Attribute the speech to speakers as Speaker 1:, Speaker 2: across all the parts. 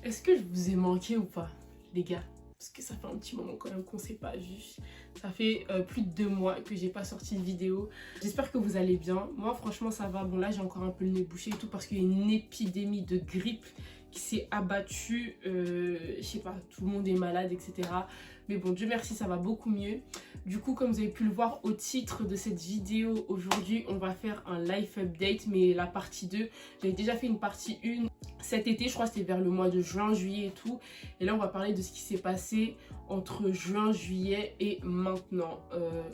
Speaker 1: Est-ce que je vous ai manqué ou pas, les gars? Parce que ça fait un petit moment quand même qu'on s'est pas vu. Ça fait plus de 2 mois que j'ai pas sorti de vidéo. J'espère que vous allez bien. Moi franchement ça va. Bon là j'ai encore un peu le nez bouché et tout parce qu'il y a une épidémie de grippe qui s'est abattue. Je sais pas, tout le monde est malade, etc. Mais bon, Dieu merci, ça va beaucoup mieux. Du coup, comme vous avez pu le voir au titre de cette vidéo, aujourd'hui, on va faire un life update, mais la partie 2. J'avais déjà fait une partie 1 cet été, je crois que c'était vers le mois de juin, juillet et tout. Et là, on va parler de ce qui s'est passé entre juin, juillet et maintenant.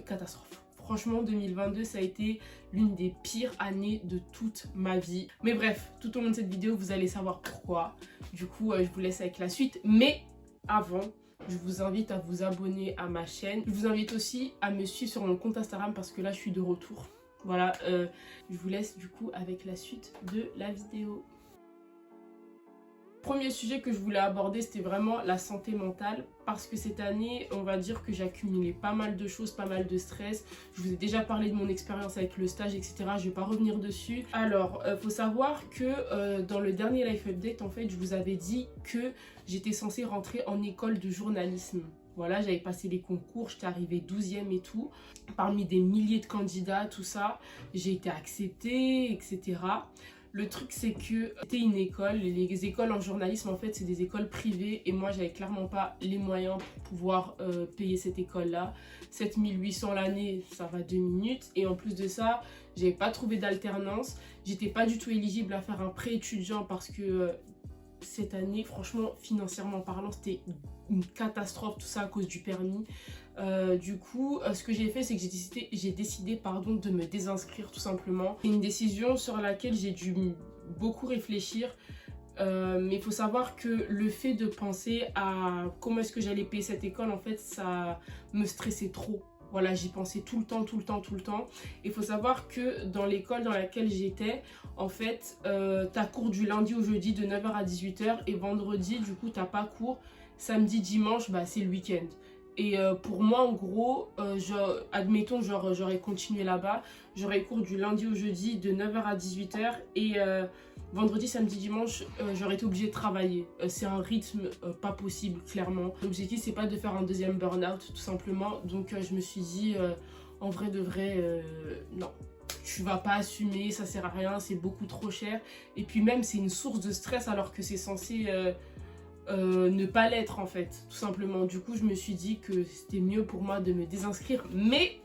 Speaker 1: Catastrophe. Franchement, 2022, ça a été l'une des pires années de toute ma vie. Mais bref, tout au long de cette vidéo, vous allez savoir pourquoi. Du coup, je vous laisse avec la suite. Mais avant, je vous invite à vous abonner à ma chaîne. Je vous invite aussi à me suivre sur mon compte Instagram parce que là, je suis de retour. Voilà, je vous laisse du coup avec la suite de la vidéo. Premier sujet que je voulais aborder, c'était vraiment la santé mentale parce que cette année, on va dire que j'ai accumulé pas mal de choses, pas mal de stress. Je vous ai déjà parlé de mon expérience avec le stage, etc. Je vais pas revenir dessus. Alors, faut savoir que dans le dernier life update, en fait, je vous avais dit que j'étais censée rentrer en école de journalisme. Voilà, j'avais passé les concours, j'étais arrivée 12e et tout. Parmi des milliers de candidats, tout ça, j'ai été acceptée, etc. Le truc, c'est que c'était une école. Les écoles en journalisme, en fait, c'est des écoles privées. Et moi, j'avais clairement pas les moyens pour pouvoir payer cette école-là. 7800 l'année, ça va 2 minutes. Et en plus de ça, j'avais pas trouvé d'alternance. J'étais pas du tout éligible à faire un prêt étudiant parce que cette année, franchement, financièrement parlant, c'était une catastrophe. Tout ça à cause du permis. Du coup, ce que j'ai fait, c'est que j'ai décidé de me désinscrire tout simplement. C'est une décision sur laquelle j'ai dû beaucoup réfléchir. Mais il faut savoir que le fait de penser à comment est-ce que j'allais payer cette école, en fait, ça me stressait trop. Voilà, j'y pensais tout le temps. Il faut savoir que dans l'école dans laquelle j'étais, en fait, t'as cours du lundi au jeudi de 9h à 18h et vendredi, du coup, t'as pas cours. Samedi, dimanche, bah, c'est le week-end. Et pour moi, en gros, admettons, j'aurais continué là-bas. J'aurais cours du lundi au jeudi de 9h à 18h. Et vendredi, samedi, dimanche, j'aurais été obligée de travailler. C'est un rythme pas possible, clairement. L'objectif, c'est pas de faire un deuxième burn-out, tout simplement. Donc, je me suis dit, en vrai de vrai, non. Tu vas pas assumer, ça sert à rien, c'est beaucoup trop cher. Et puis même, c'est une source de stress alors que c'est censé... ne pas l'être en fait, tout simplement. Du coup, je me suis dit que c'était mieux pour moi de me désinscrire. Mais,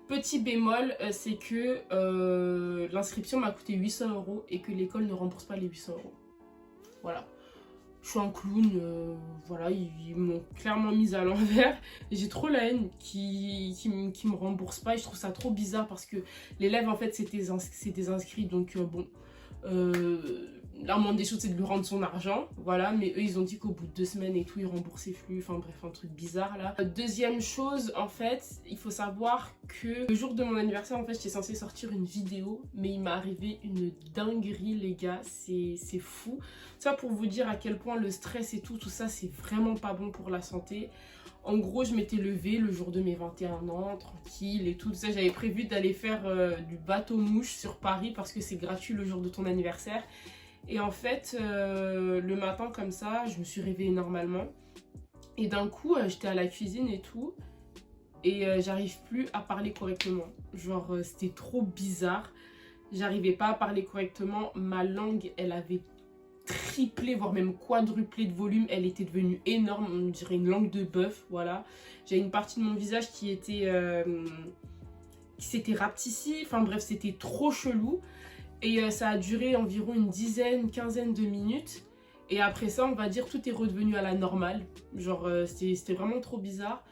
Speaker 1: petit bémol, c'est que l'inscription m'a coûté 800 € et que l'école ne rembourse pas les 800 €. Voilà. Je suis un clown, voilà, ils m'ont clairement mise à l'envers. J'ai trop la haine qui me rembourse pas et je trouve ça trop bizarre parce que l'élève en fait s'est désinscrit donc bon... la moindre des choses c'est de lui rendre son argent, voilà, mais eux ils ont dit qu'au bout de 2 semaines et tout ils remboursaient plus, enfin bref un truc bizarre là. Deuxième chose en fait, il faut savoir que le jour de mon anniversaire en fait j'étais censée sortir une vidéo mais il m'est arrivé une dinguerie les gars, c'est fou. Ça pour vous dire à quel point le stress et tout ça c'est vraiment pas bon pour la santé. En gros, je m'étais levée le jour de mes 21 ans, tranquille et tout ça. J'avais prévu d'aller faire du bateau-mouche sur Paris parce que c'est gratuit le jour de ton anniversaire. Et en fait, le matin comme ça, je me suis réveillée normalement. Et d'un coup, j'étais à la cuisine et tout. Et j'arrive plus à parler correctement. Genre, c'était trop bizarre. J'arrivais pas à parler correctement. Ma langue, elle avait triplé, voire même quadruplé de volume. Elle était devenue énorme, on dirait une langue de bœuf, voilà. J'avais une partie de mon visage qui s'était rapetissée. Enfin bref, c'était trop chelou. Et ça a duré environ une quinzaine de minutes. Et après ça, on va dire, tout est redevenu à la normale. Genre, c'était vraiment trop bizarre.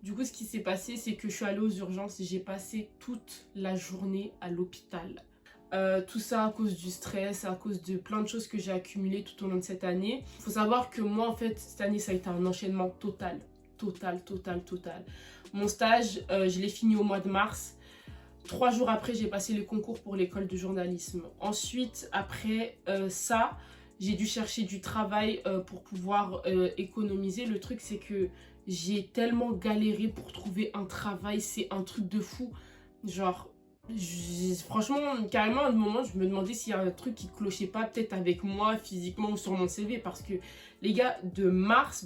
Speaker 1: Du coup, ce qui s'est passé, c'est que je suis allée aux urgences et j'ai passé toute la journée à l'hôpital. Tout ça à cause du stress, à cause de plein de choses que j'ai accumulées tout au long de cette année. Il faut savoir que moi, en fait, cette année, ça a été un enchaînement total. Mon stage, je l'ai fini au mois de mars. 3 jours après, j'ai passé le concours pour l'école de journalisme. Ensuite, après ça, j'ai dû chercher du travail pour pouvoir économiser. Le truc, c'est que j'ai tellement galéré pour trouver un travail. C'est un truc de fou. Genre, Franchement, carrément, à un moment, je me demandais s'il y a un truc qui clochait pas, peut-être avec moi, physiquement ou sur mon CV. Parce que, les gars, de mi-mars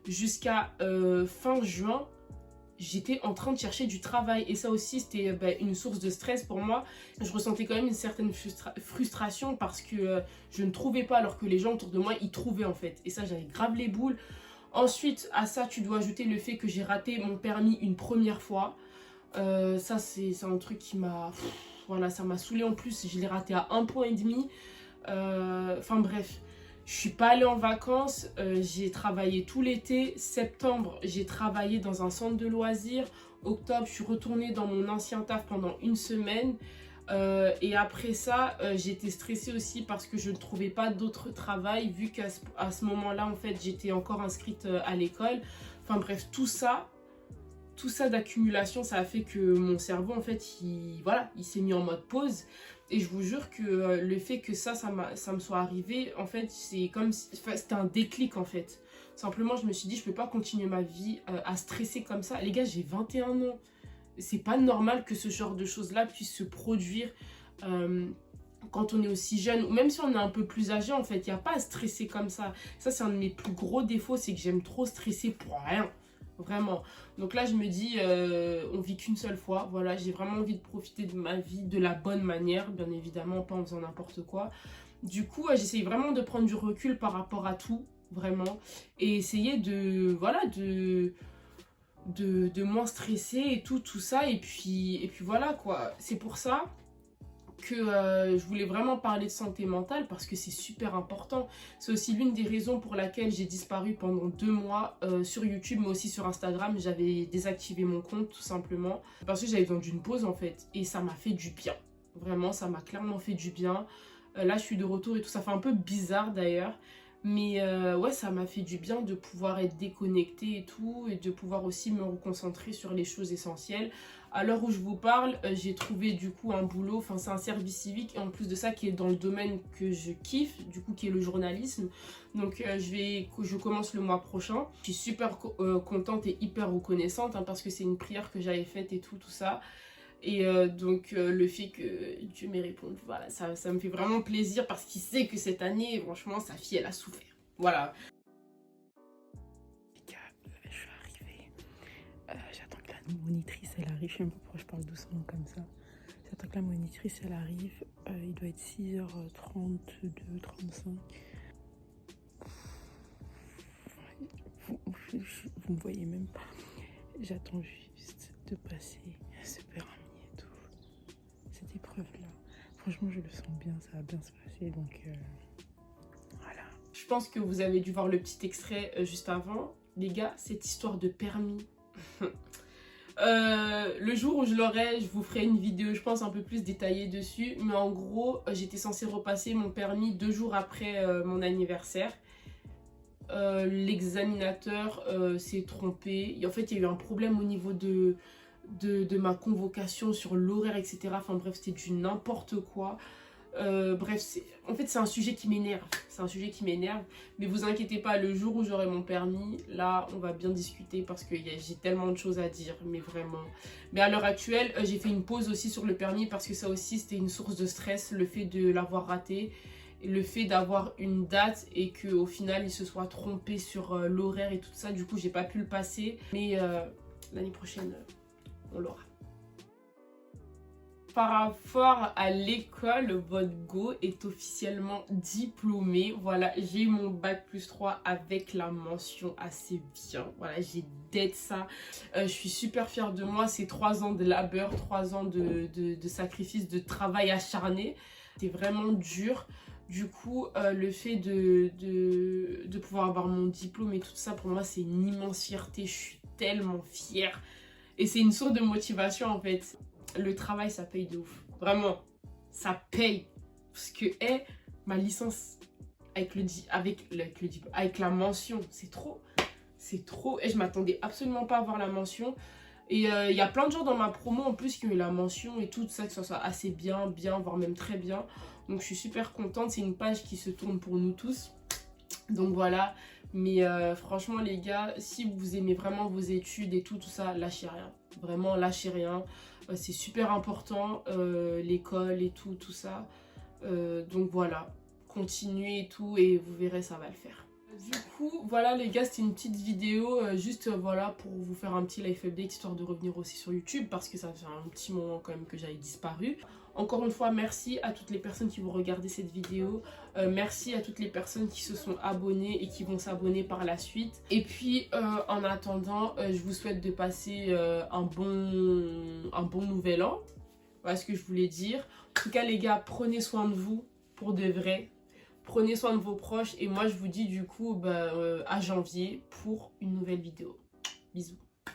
Speaker 1: jusqu'à fin juin, j'étais en train de chercher du travail. Et ça aussi, c'était une source de stress pour moi. Je ressentais quand même une certaine frustration parce que je ne trouvais pas, alors que les gens autour de moi, ils trouvaient en fait. Et ça, j'avais grave les boules. Ensuite, à ça, tu dois ajouter le fait que j'ai raté mon permis une première fois. Ça, c'est un truc qui m'a... Voilà, ça m'a saoulée en plus. Je l'ai raté à 1,5 point. Enfin bref, je suis pas allée en vacances. J'ai travaillé tout l'été. Septembre, j'ai travaillé dans un centre de loisirs. Octobre, je suis retournée dans mon ancien taf pendant une semaine. Et après ça, j'étais stressée aussi parce que je ne trouvais pas d'autre travail vu qu'à ce moment-là, en fait, j'étais encore inscrite à l'école. Enfin bref, tout ça d'accumulation, ça a fait que mon cerveau, en fait, il s'est mis en mode pause. Et je vous jure que le fait que ça me soit arrivé, en fait, c'est comme si, enfin, c'était un déclic, en fait. Simplement, je me suis dit, je peux pas continuer ma vie à stresser comme ça. Les gars, j'ai 21 ans. C'est pas normal que ce genre de choses-là puisse se produire quand on est aussi jeune. Ou même si on est un peu plus âgé, en fait, il n'y a pas à stresser comme ça. Ça, c'est un de mes plus gros défauts, c'est que j'aime trop stresser pour rien. Vraiment. Donc là, je me dis, on vit qu'une seule fois. Voilà, j'ai vraiment envie de profiter de ma vie de la bonne manière, bien évidemment, pas en faisant n'importe quoi. Du coup, j'essaye vraiment de prendre du recul par rapport à tout, vraiment. Et essayer de moins stresser et tout ça. Et puis voilà, quoi. C'est pour ça que je voulais vraiment parler de santé mentale parce que c'est super important. C'est aussi l'une des raisons pour laquelle j'ai disparu pendant 2 mois sur YouTube, mais aussi sur Instagram. J'avais désactivé mon compte tout simplement parce que j'avais besoin d'une pause en fait. Et ça m'a fait du bien. Vraiment, ça m'a clairement fait du bien. Là, je suis de retour et tout. Ça fait un peu bizarre d'ailleurs. Mais ouais, ça m'a fait du bien de pouvoir être déconnectée et tout. Et de pouvoir aussi me reconcentrer sur les choses essentielles. À l'heure où je vous parle, j'ai trouvé du coup un boulot, enfin c'est un service civique et en plus de ça qui est dans le domaine que je kiffe, du coup qui est le journalisme. Donc je commence le mois prochain. Je suis super contente et hyper reconnaissante parce que c'est une prière que j'avais faite et tout ça. Et donc le fait que Dieu m'ait répondu, voilà, ça me fait vraiment plaisir parce qu'il sait que cette année, franchement, sa fille elle a souffert. Voilà.
Speaker 2: Je suis arrivée. J'attends que la monitrice elle arrive. Je sais même pas pourquoi je parle doucement comme ça. J'attends que la monitrice elle arrive. Il doit être 6h32, 35. Vous me voyez même pas. J'attends juste de passer ce permis et tout. Cette épreuve-là. Franchement, je le sens bien. Ça va bien se passer. Donc, voilà.
Speaker 1: Je pense que vous avez dû voir le petit extrait juste avant. Les gars, cette histoire de permis. Le jour où je l'aurai, je vous ferai une vidéo, je pense, un peu plus détaillée dessus. Mais en gros, j'étais censée repasser mon permis 2 jours après mon anniversaire. L'examinateur s'est trompé. Et en fait, il y a eu un problème au niveau de ma convocation sur l'horaire, etc. Enfin bref, c'était du n'importe quoi. Bref, en fait, c'est un sujet qui m'énerve. C'est un sujet qui m'énerve. Mais vous inquiétez pas, le jour où j'aurai mon permis, là, on va bien discuter parce que j'ai tellement de choses à dire. Mais vraiment. Mais à l'heure actuelle, j'ai fait une pause aussi sur le permis parce que ça aussi, c'était une source de stress, le fait de l'avoir raté. Et le fait d'avoir une date et qu'au final, il se soit trompé sur l'horaire et tout ça. Du coup, j'ai pas pu le passer. Mais l'année prochaine, on l'aura. Par rapport à l'école, votre go est officiellement diplômé. Voilà, j'ai eu mon bac+3 avec la mention assez bien. Voilà, j'ai d'être ça. Je suis super fière de moi. C'est 3 ans de labeur, 3 ans de sacrifice, de travail acharné. C'était vraiment dur. Du coup, le fait de pouvoir avoir mon diplôme et tout ça, pour moi, c'est une immense fierté. Je suis tellement fière. Et c'est une source de motivation, en fait. Le travail, ça paye de ouf. Vraiment, ça paye. Parce que, ma licence avec la mention, c'est trop. C'est trop. Et je m'attendais absolument pas à avoir la mention. Et il y a plein de gens dans ma promo en plus qui ont eu la mention et tout ça, que ça soit assez bien, voire même très bien. Donc je suis super contente. C'est une page qui se tourne pour nous tous. Donc voilà. Mais franchement les gars, si vous aimez vraiment vos études et tout ça, lâchez rien. Vraiment lâchez rien. c'est super important, l'école et tout ça. Donc voilà, continuez et tout et vous verrez, ça va le faire. Du coup, voilà les gars, c'était une petite vidéo juste voilà pour vous faire un petit life update histoire de revenir aussi sur YouTube parce que ça fait un petit moment quand même que j'avais disparu. Encore une fois, merci à toutes les personnes qui vont regarder cette vidéo. Merci à toutes les personnes qui se sont abonnées et qui vont s'abonner par la suite. Et puis, en attendant, je vous souhaite de passer un bon nouvel an. Voilà ce que je voulais dire. En tout cas, les gars, prenez soin de vous pour de vrai. Prenez soin de vos proches et moi je vous dis du coup à janvier pour une nouvelle vidéo. Bisous.